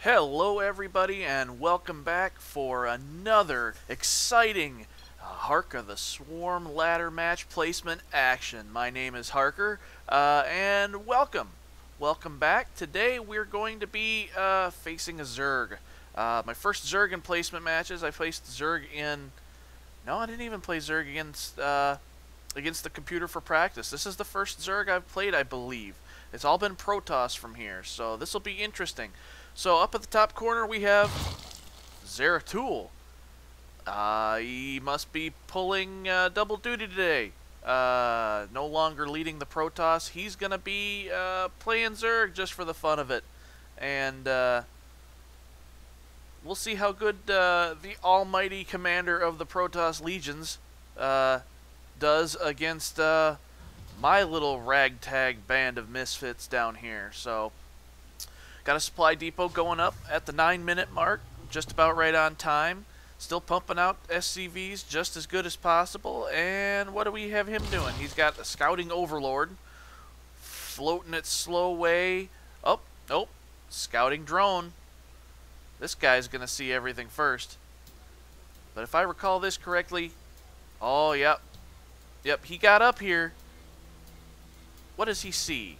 Hello everybody and welcome back for another exciting Hark of the Swarm ladder match placement action. My name is Harker and welcome. Welcome back. Today we're going to be facing a Zerg. My first Zerg in placement matches, I faced Zerg in... No, I didn't even play Zerg against the computer for practice. This is the first Zerg I've played, I believe. It's all been Protoss from here, so this will be interesting. So up at the top corner we have Zeratul. He must be pulling double duty today. No longer leading the Protoss. He's going to be playing Zerg just for the fun of it. And we'll see how good the almighty commander of the Protoss legions does against my little ragtag band of misfits down here. So, got a supply depot going up at the 9-minute mark, just about right on time. Still pumping out SCVs just as good as possible. And what do we have him doing? He's got the scouting overlord, floating its slow way. Oh, nope, scouting drone. This guy's gonna see everything first. But if I recall this correctly, oh, yep, he got up here. What does he see?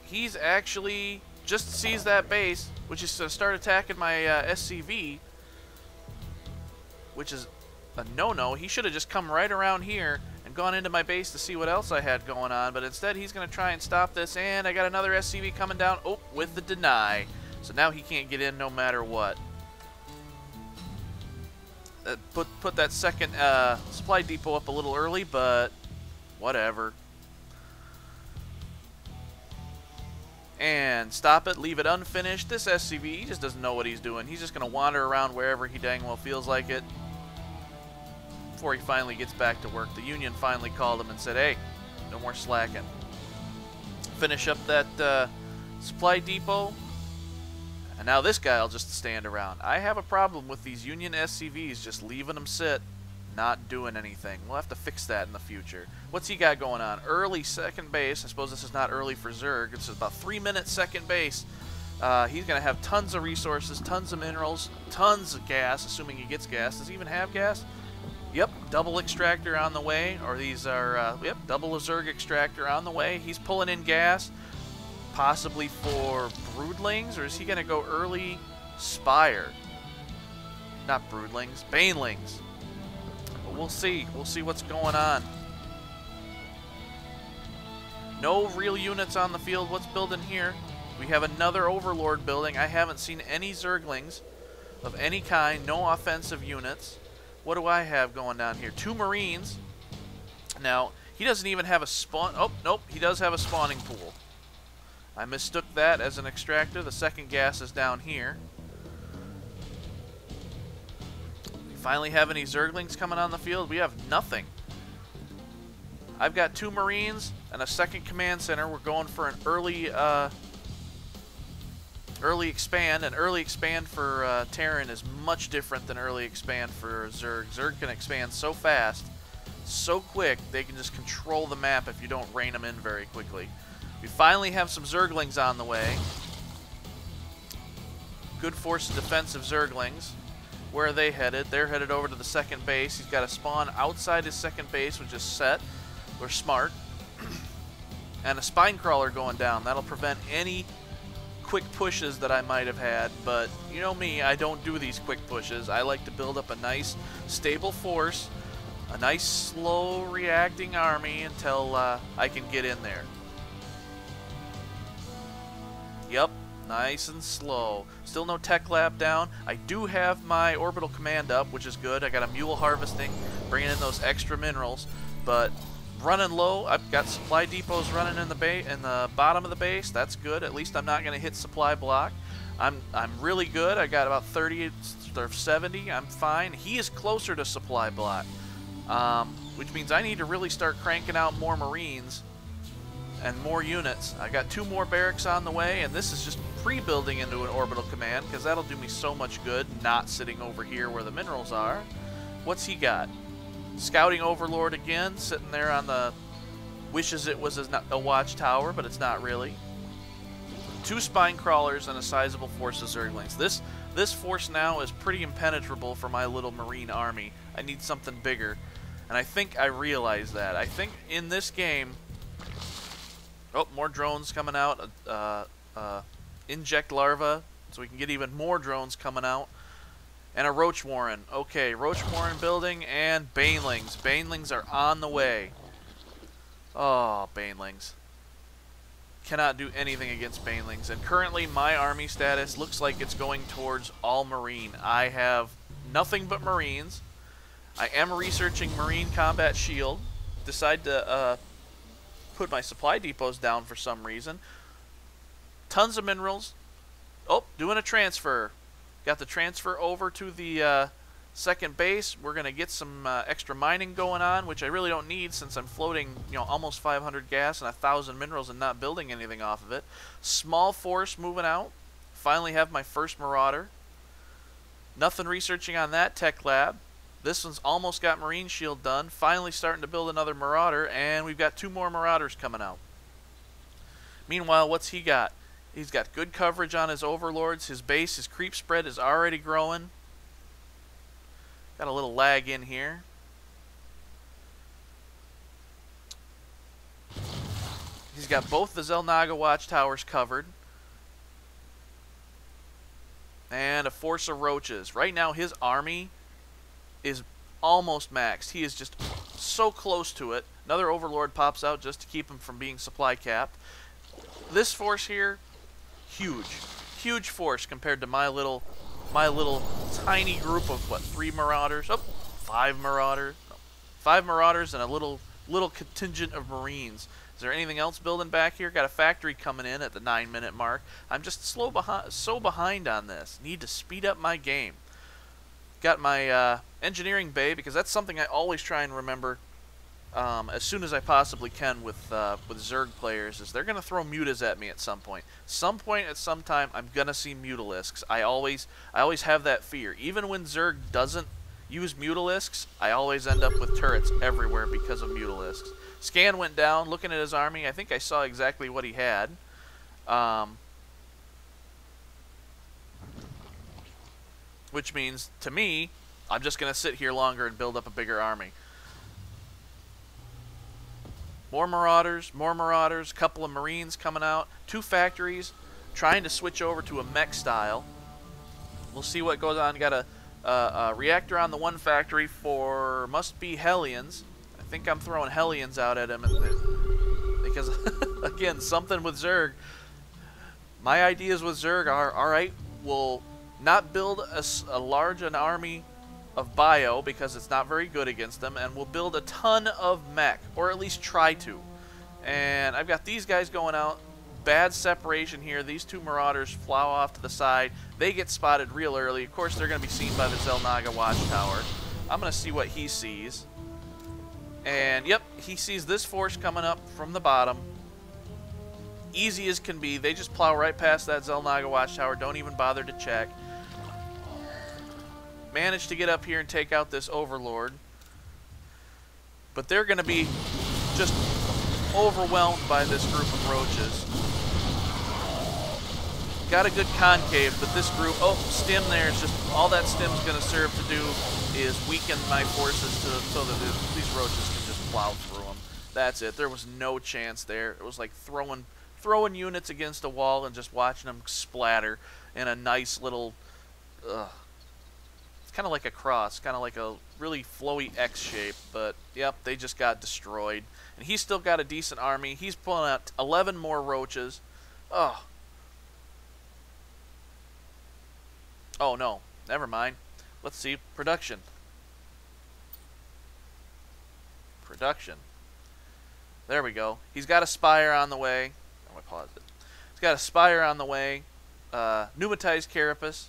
He's actually just sees that base, which is to start attacking my SCV, which is a no-no. He should have just come right around here and gone into my base to see what else I had going on, but instead he's going to try and stop this, and I got another SCV coming down, oh, with the deny. So now he can't get in no matter what. Put that second supply depot up a little early, but whatever. And stop it, leave it unfinished. This SCV, he just doesn't know what he's doing. He's just going to wander around wherever he dang well feels like it before he finally gets back to work. The Union finally called him and said, hey, no more slacking. Finish up that supply depot. And now this guy will just stand around. I have a problem with these Union SCVs just leaving them sit, not doing anything. We'll have to fix that in the future. What's he got going on? Early second base. I suppose this is not early for Zerg. It's about 3-minute second base. He's going to have tons of resources, tons of minerals, tons of gas, assuming he gets gas. Does he even have gas? Yep, double extractor on the way. Or these are, yep, double a Zerg extractor on the way. He's pulling in gas, possibly for broodlings, or is he going to go early Spire? Not broodlings, banelings. We'll see. We'll see what's going on. No real units on the field. What's building here? We have another Overlord building. I haven't seen any Zerglings of any kind. No offensive units. What do I have going down here? 2 Marines. Now, he doesn't even have a spawn... Oh, nope. He does have a spawning pool. I mistook that as an extractor. The second gas is down here. Finally have any Zerglings coming on the field? We have nothing. I've got 2 Marines and a second command center. We're going for an early expand, and early expand for Terran is much different than early expand for Zerg. Zerg can expand so fast, so quick, they can just control the map if you don't rein them in very quickly. We finally have some Zerglings on the way. Good force of defensive Zerglings. Where are they headed? They're headed over to the second base. He's got a spawn outside his second base, which is set. We're smart. And a spine crawler going down. That'll prevent any quick pushes that I might have had. But you know me, I don't do these quick pushes. I like to build up a nice, stable force, a nice, slow reacting army until I can get in there. Yep. Nice and slow. Still no tech lab down. I do have my orbital command up, which is good. I got a mule harvesting, bringing in those extra minerals, but running low. I've got supply depots running in the bottom of the base. That's good. At least I'm not going to hit supply block. I'm really good. I got about 30 or 70. I'm fine. He is closer to supply block, which means I need to really start cranking out more Marines and more units. I got 2 more barracks on the way, and this is just pre-building into an orbital command, because that'll do me so much good, not sitting over here where the minerals are. What's he got? Scouting Overlord again, sitting there on the... Wishes it was a watchtower, but it's not really. 2 spine crawlers and a sizable force of zerglings. This force now is pretty impenetrable for my little marine army. I need something bigger, and I think I realize that. I think in this game... Oh, more drones coming out. Inject larva, so we can get even more drones coming out. And a roach warren. Okay, roach warren building and banelings. Banelings are on the way. Oh, banelings. Cannot do anything against banelings. And currently my army status looks like it's going towards all marine. I have nothing but marines. I am researching marine combat shield. Decide to put my supply depots down for some reason. Tons of minerals. Oh, doing a transfer. Got the transfer over to the second base. We're going to get some extra mining going on, which I really don't need since I'm floating, you know, almost 500 gas and 1,000 minerals and not building anything off of it. Small force moving out. Finally have my first marauder. Nothing researching on that tech lab. This one's almost got marine shield done. Finally starting to build another marauder, and we've got 2 more marauders coming out. Meanwhile, what's he got? He's got good coverage on his overlords. His base, his creep spread is already growing. Got a little lag in here. He's got both the Zelnaga watchtowers covered. And a force of roaches. Right now his army is almost maxed. He is just so close to it. Another overlord pops out just to keep him from being supply capped. This force here, huge force compared to my little tiny group of what, 3 marauders? Oh, 5 marauders. No, 5 marauders and a little contingent of marines. Is there anything else building back here? Got a factory coming in at the 9-minute mark. I'm just so behind on this. Need to speed up my game. Got my engineering bay, because that's something I always try and remember as soon as I possibly can with Zerg players, is they're going to throw mutas at me at some point. Some time, I'm going to see mutalisks. I always have that fear. Even when Zerg doesn't use mutalisks, I always end up with turrets everywhere because of mutalisks. Scan went down, looking at his army. I think I saw exactly what he had. Which means, to me, I'm just going to sit here longer and build up a bigger army. More marauders, couple of marines coming out, 2 factories, trying to switch over to a mech style. We'll see what goes on. Got a reactor on the 1 factory for, must be Hellions. I think I'm throwing Hellions out at him, because, again, something with Zerg. My ideas with Zerg are, alright, we'll not build a large army of bio because it's not very good against them, and we'll build a ton of mech, or at least try to. And I've got these guys going out. Bad separation here. These 2 marauders fly off to the side. They get spotted real early. Of course, they're going to be seen by the Zelnaga watchtower. I'm going to see what he sees. And yep, he sees this force coming up from the bottom. Easy as can be. They just plow right past that Zelnaga watchtower. Don't even bother to check. Managed to get up here and take out this overlord, but they're going to be just overwhelmed by this group of roaches. Got a good concave, but this group, oh, stim there is just, all that stim's going to serve to do is weaken my forces so that these roaches can just plow through them. That's it. There was no chance there. It was like throwing units against a wall and just watching them splatter in a nice little, kind of like a cross, kind of like a really flowy X shape, but yep, they just got destroyed. And he's still got a decent army. He's pulling out 11 more roaches. Oh no, never mind. Let's see, production. There we go. He's got a spire on the way. Oh, I paused it. He's got a spire on the way. Pneumatized carapace.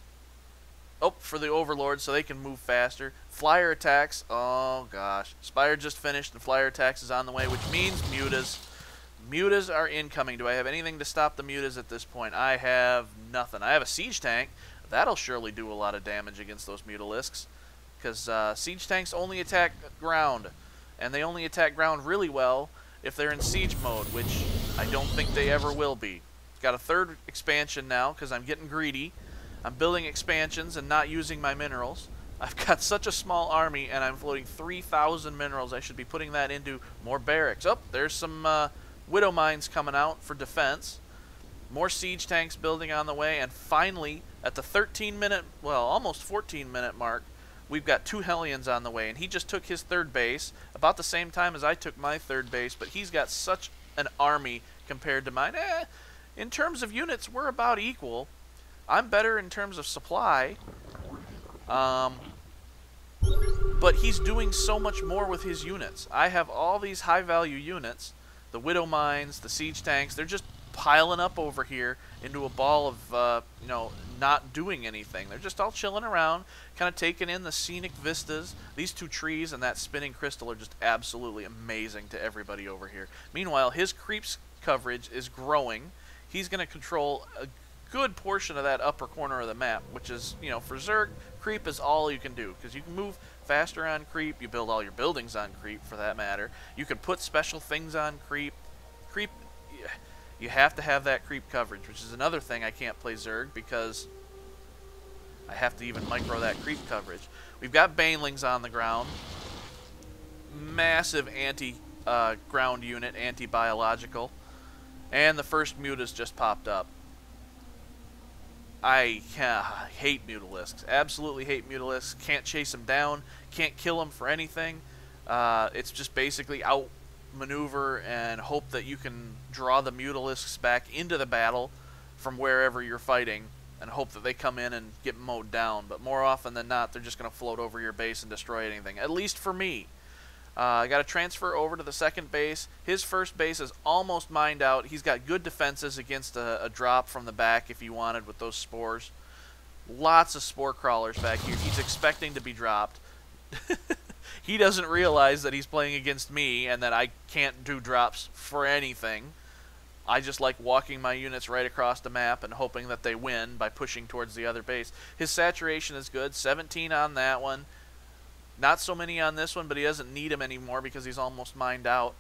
Oh, for the overlords so they can move faster. Flyer attacks. Oh, gosh. Spire just finished and flyer attacks is on the way, which means mutas. Mutas are incoming. Do I have anything to stop the mutas at this point? I have nothing. I have a siege tank. That'll surely do a lot of damage against those mutalisks, because siege tanks only attack ground, and they only attack ground really well if they're in siege mode, which I don't think they ever will be. Got a third expansion now because I'm getting greedy. I'm building expansions and not using my minerals. I've got such a small army, and I'm floating 3,000 minerals. I should be putting that into more barracks. Oh, there's some widow mines coming out for defense. More siege tanks building on the way, and finally, at the 13-minute, well, almost 14-minute mark, we've got 2 Hellions on the way, and he just took his third base about the same time as I took my third base, but he's got such an army compared to mine. In terms of units, we're about equal. I'm better in terms of supply, but he's doing so much more with his units. I have all these high-value units, the widow mines, the siege tanks, they're just piling up over here into a ball of, you know, not doing anything. They're just all chilling around, kind of taking in the scenic vistas. These 2 trees and that spinning crystal are just absolutely amazing to everybody over here. Meanwhile, his creeps coverage is growing. He's going to control a good portion of that upper corner of the map, which is, you know, for Zerg, creep is all you can do, because you can move faster on creep, you build all your buildings on creep for that matter. You can put special things on creep. Creep, you have to have that creep coverage, which is another thing I can't play Zerg because I have to even micro that creep coverage. We've got banelings on the ground. Massive anti-ground unit, anti-biological. And the first muta's just popped up. I hate mutalisks. Absolutely hate mutalisks. Can't chase them down. Can't kill them for anything. It's just basically outmaneuver and hope that you can draw the mutalisks back into the battle from wherever you're fighting and hope that they come in and get mowed down. But more often than not, they're just going to float over your base and destroy anything. At least for me. I got to transfer over to the second base. His first base is almost mined out. He's got good defenses against a drop from the back if you wanted with those spores. Lots of spore crawlers back here. He's expecting to be dropped. He doesn't realize that he's playing against me and that I can't do drops for anything. I just like walking my units right across the map and hoping that they win by pushing towards the other base. His saturation is good. 17 on that one. Not so many on this one, but he doesn't need him anymore because he's almost mined out.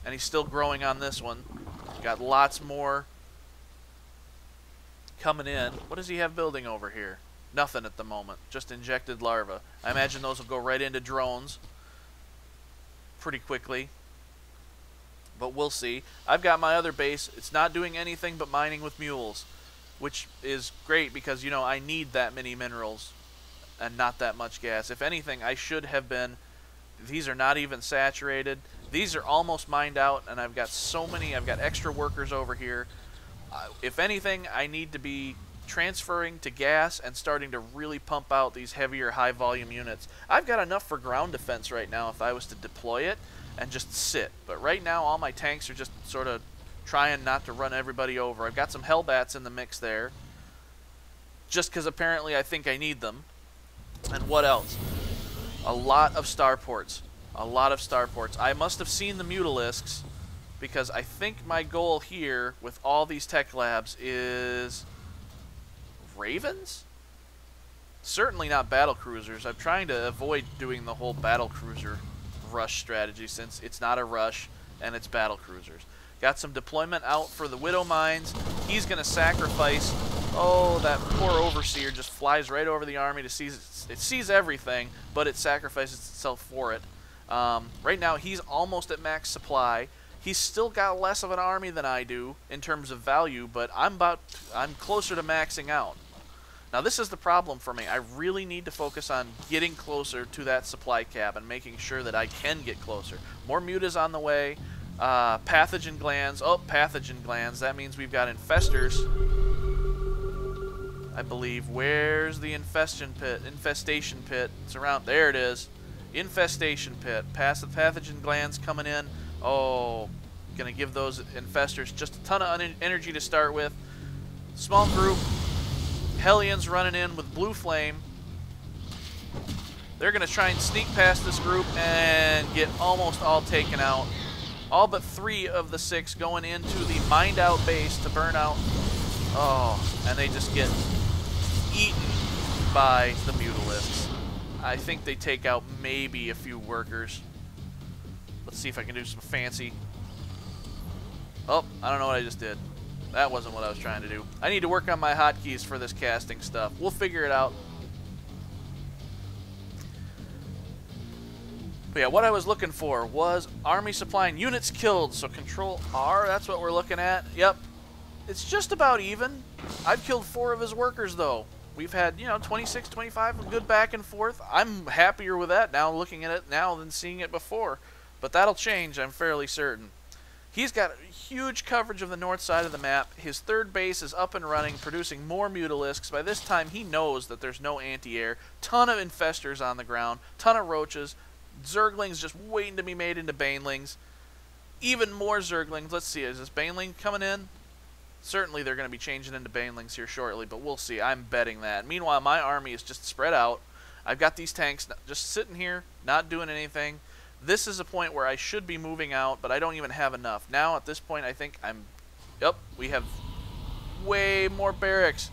And he's still growing on this one. Got lots more coming in. What does he have building over here? Nothing at the moment. Just injected larvae. I imagine those will go right into drones pretty quickly. But we'll see. I've got my other base. It's not doing anything but mining with mules, which is great because, you know, I need that many minerals and not that much gas. If anything, I should have been. These are not even saturated. These are almost mined out, and I've got so many. I've got extra workers over here. If anything, I need to be transferring to gas and starting to really pump out these heavier, high-volume units. I've got enough for ground defense right now if I was to deploy it and just sit. But right now, all my tanks are just sort of trying not to run everybody over. I've got some Hellbats in the mix there, just because apparently I think I need them. And what else? A lot of starports. A lot of starports. I must have seen the Mutalisks because I think my goal here with all these tech labs is Ravens? Certainly not battle cruisers. I'm trying to avoid doing the whole battle cruiser rush strategy since it's not a rush and it's battle cruisers. Got some deployment out for the Widow Mines. He's going to sacrifice. Oh, that poor Overseer just flies right over the army to seize. It sees everything, but it sacrifices itself for it. Right now, he's almost at max supply. He's still got less of an army than I do in terms of value, but I'm closer to maxing out. Now, this is the problem for me. I really need to focus on getting closer to that supply cap and making sure that I can get closer. More mutas on the way. Pathogen glands. Oh, pathogen glands. That means we've got infestors. I believe. Where's the infestation pit? Infestation pit. It's around. There it is. Infestation pit. Passive pathogen glands coming in. Oh, gonna give those infestors just a ton of energy to start with. Small group. Hellions running in with blue flame. They're gonna try and sneak past this group and get almost all taken out. All but 3 of the 6 going into the mined out base to burn out. Oh, and they just get eaten by the Mutalisks. I think they take out maybe a few workers. Let's see if I can do some fancy. Oh, I don't know what I just did. That wasn't what I was trying to do. I need to work on my hotkeys for this casting stuff. We'll figure it out. But yeah, what I was looking for was army supply and units killed. So Control R, that's what we're looking at. Yep. It's just about even. I've killed 4 of his workers, though. We've had, 26, 25, good back and forth. I'm happier with that now, looking at it now, than seeing it before. But that'll change, I'm fairly certain. He's got huge coverage of the north side of the map. His 3rd base is up and running, producing more Mutalisks. By this time, he knows that there's no anti-air. Ton of Infestors on the ground. Ton of Roaches. Zerglings just waiting to be made into Banelings. Even more Zerglings. Let's see, is this Baneling coming in? Certainly they're going to be changing into Banelings here shortly, but we'll see. I'm betting that. Meanwhile, my army is just spread out. I've got these tanks just sitting here, not doing anything. This is a point where I should be moving out, but I don't even have enough. Now, at this point, I think I'm... Yep, we have way more barracks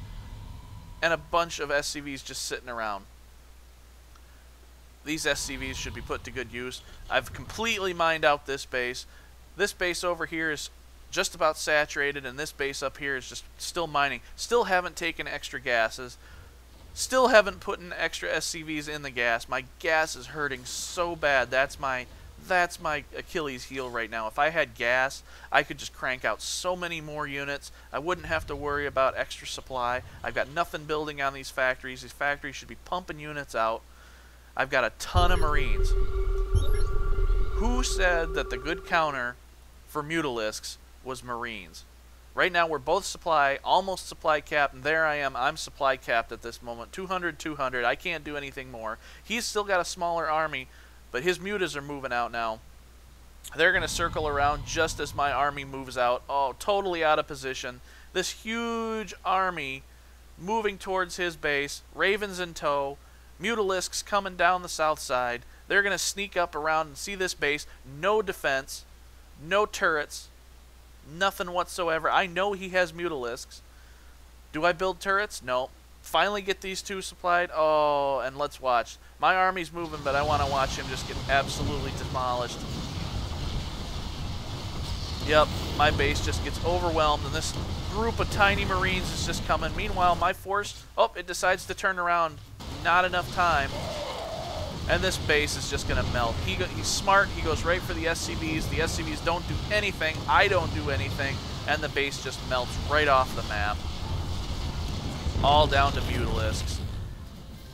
and a bunch of SCVs just sitting around. These SCVs should be put to good use. I've completely mined out this base. This base over here is just about saturated, and this base up here is just still mining. Still haven't taken extra gases. Still haven't put in extra SCVs in the gas. My gas is hurting so bad. That's my Achilles heel right now. If I had gas, I could just crank out so many more units. I wouldn't have to worry about extra supply. I've got nothing building on these factories. These factories should be pumping units out. I've got a ton of Marines. Who said that the good counter for Mutalisks was Marines? Right now, we're both almost supply capped, and there I am. I'm supply capped at this moment. 200, 200. I can't do anything more. He's still got a smaller army, but his mutas are moving out now. They're going to circle around just as my army moves out. Oh, totally out of position. This huge army moving towards his base. Ravens in tow. Mutalisks coming down the south side. They're going to sneak up around and see this base. No defense. No turrets. Nothing whatsoever. I know he has Mutalisks. Do I build turrets? No. Finally get these 2 supplied. Oh, and let's watch. My army's moving, but I want to watch him just get absolutely demolished. Yep, my base just gets overwhelmed, and this group of tiny Marines is just coming. Meanwhile, my force, it decides to turn around. Not enough time. And this base is just going to melt. He's smart. He goes right for the SCVs. The SCVs don't do anything. I don't do anything. And the base just melts right off the map. All down to Mutalisks.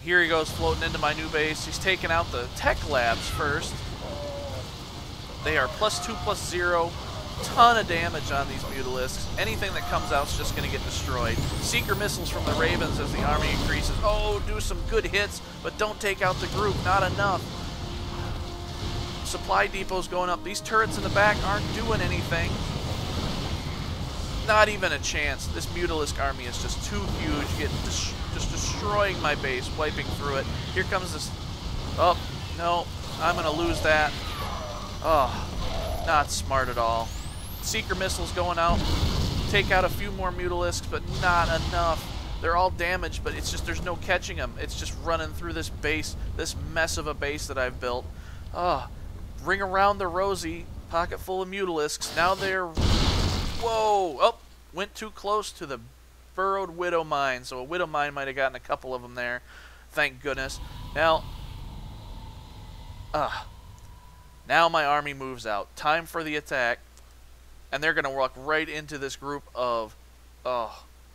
Here he goes floating into my new base. He's taking out the tech labs first. They are +2, +0. Ton of damage on these Mutalisks. Anything that comes out is just going to get destroyed. Seeker missiles from the Ravens as the army increases. Oh, do some good hits, but don't take out the group. Not enough. Supply depots going up. These turrets in the back aren't doing anything. Not even a chance. This Mutalisk army is just too huge. Just destroying my base, wiping through it. Here comes this. Oh, no. I'm going to lose that. Oh, not smart at all. Seeker missiles going out. Take out a few more Mutalisks, but not enough. They're all damaged, but it's just there's no catching them. It's just running through this base, this mess of a base that I've built. Ring around the rosy, pocket full of Mutalisks. Now they're... Whoa! Oh, went too close to the burrowed Widow Mine, so a Widow Mine might have gotten a couple of them there. Thank goodness. Now my army moves out. Time for the attack. And they're going to walk right into this group of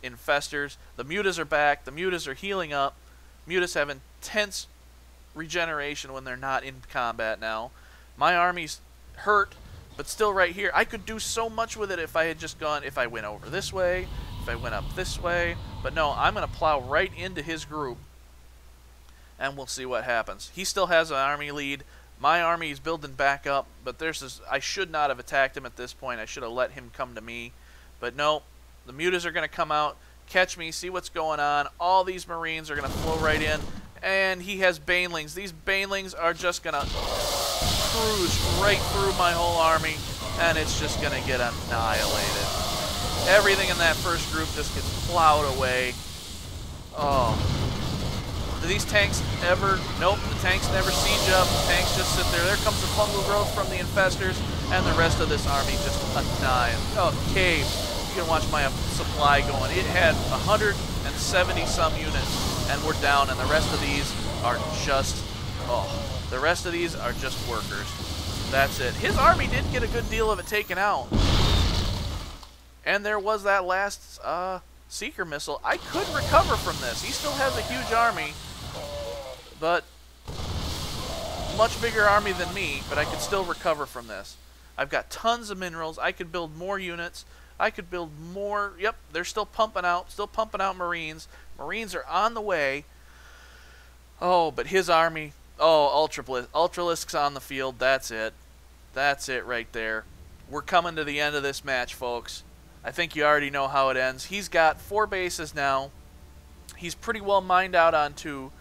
infestors. The mutas are back. The mutas are healing up. Mutas have intense regeneration when they're not in combat now. My army's hurt, but still right here. I could do so much with it if I had just gone, if I went over this way, if I went up this way. But no, I'm going to plow right into his group, and we'll see what happens. He still has an army lead. My army is building back up, but there's this. I should not have attacked him at this point. I should have let him come to me. But no, the mutas are going to come out, catch me, see what's going on. All these Marines are going to flow right in, and he has Banelings. These Banelings are just going to cruise right through my whole army, and it's just going to get annihilated. Everything in that first group just gets plowed away. Oh. Do these tanks ever... Nope, the tanks never siege up. The tanks just sit there. There comes the fungal growth from the infestors, and the rest of this army just annihilated. Oh, cave. can watch my supply going. It had 170 some units, and we're down, and the rest of these are just, the rest of these are just workers. That's it. His army did get a good deal of it taken out. And there was that last Seeker missile. I could recover from this. He still has a huge army, but much bigger army than me, but I could still recover from this. I've got tons of minerals. I could build more units. I could build more. Yep, they're still pumping out Marines. Marines are on the way. Oh, but his army, Ultralisks on the field. That's it. That's it right there. We're coming to the end of this match, folks. I think you already know how it ends. He's got 4 bases now. He's pretty well mined out on 2.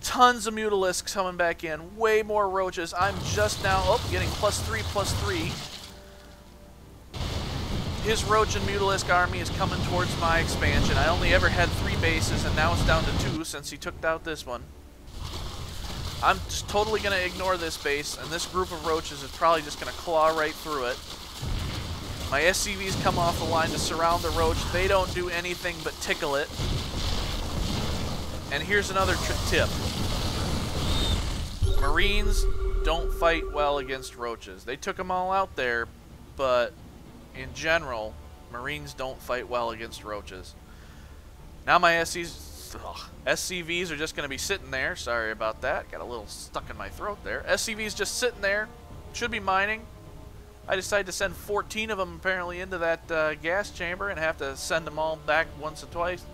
Tons of Mutalisks coming back in. Way more roaches. I'm just now, getting +3/+3. His roach and Mutalisk army is coming towards my expansion. I only ever had 3 bases, and now it's down to 2 since he took out this one. I'm just totally going to ignore this base, and this group of roaches is probably just going to claw right through it. My SCVs come off the line to surround the roach. They don't do anything but tickle it. And here's another tip. Marines don't fight well against roaches. They took them all out there, but in general, Marines don't fight well against roaches. Now my SCVs are just going to be sitting there. Sorry about that. Got a little stuck in my throat there. SCVs just sitting there. Should be mining. I decided to send 14 of them apparently into that gas chamber and have to send them all back once or twice.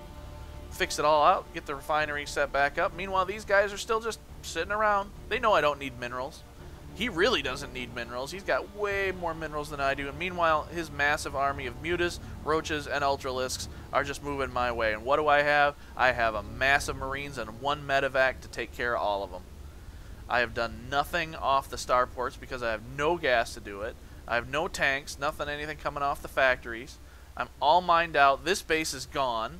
Fix it all out, get the refinery set back up. Meanwhile, these guys are still just sitting around. They know I don't need minerals. He really doesn't need minerals. He's got way more minerals than I do. And meanwhile, his massive army of mutas, roaches, and ultralisks are just moving my way. And what do I have? I have a massive Marines and 1 medevac to take care of all of them. I have done nothing off the starports because I have no gas to do it. I have no tanks, anything coming off the factories. I'm all mined out. This base is gone.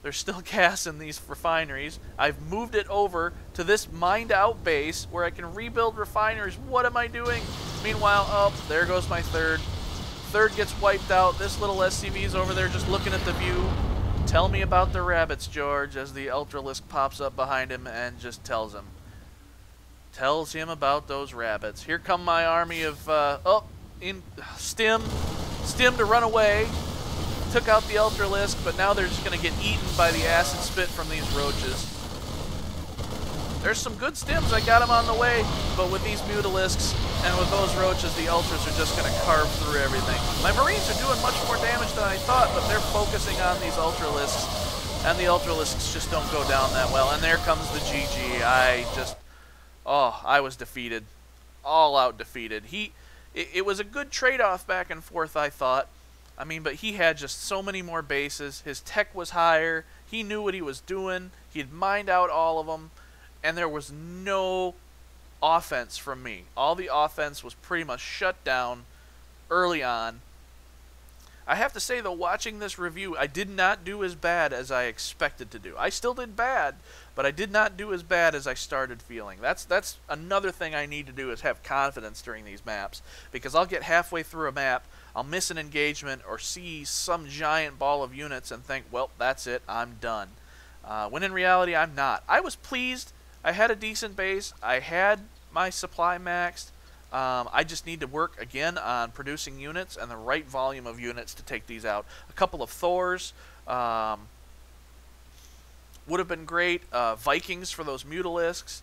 There's still gas in these refineries. I've moved it over to this mined out base where I can rebuild refineries. What am I doing? Meanwhile, there goes my third. Third gets wiped out. This little SCV's over there just looking at the view. Tell me about the rabbits, George, as the Ultralisk pops up behind him and just tells him. Tells him about those rabbits. Here come my army of, Stim to run away. Took out the Ultralisk, but now they're just going to get eaten by the acid spit from these roaches. There's some good Stims. I got them on the way, but with these Mutalisks and with those roaches, the Ultras are just going to carve through everything. My Marines are doing much more damage than I thought, but they're focusing on these Ultralisks, and the Ultralisks just don't go down that well. And there comes the GG. I was defeated. All out defeated. It was a good trade-off back and forth, I thought. I mean, but he had just so many more bases. His tech was higher. He knew what he was doing. He had mined out all of them. And there was no offense from me. All the offense was pretty much shut down early on. I have to say, though, watching this review, I did not do as bad as I expected to do. I still did bad, but I did not do as bad as I started feeling. That's another thing I need to do, is have confidence during these maps. Because I'll get halfway through a map, I'll miss an engagement or see some giant ball of units and think, well, that's it, I'm done. When in reality, I'm not. I was pleased. I had a decent base. I had my supply maxed. I just need to work again on producing units and the right volume of units to take these out. A couple of Thors would have been great. Vikings for those Mutalisks.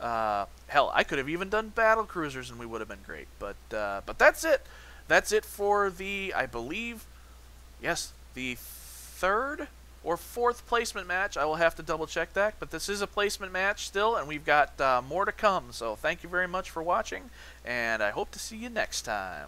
Hell, I could have even done battle cruisers and we would have been great. But that's it. That's it for the, I believe, yes, the 3rd or 4th placement match. I will have to double check that, but this is a placement match still, and we've got more to come. So thank you very much for watching, and I hope to see you next time.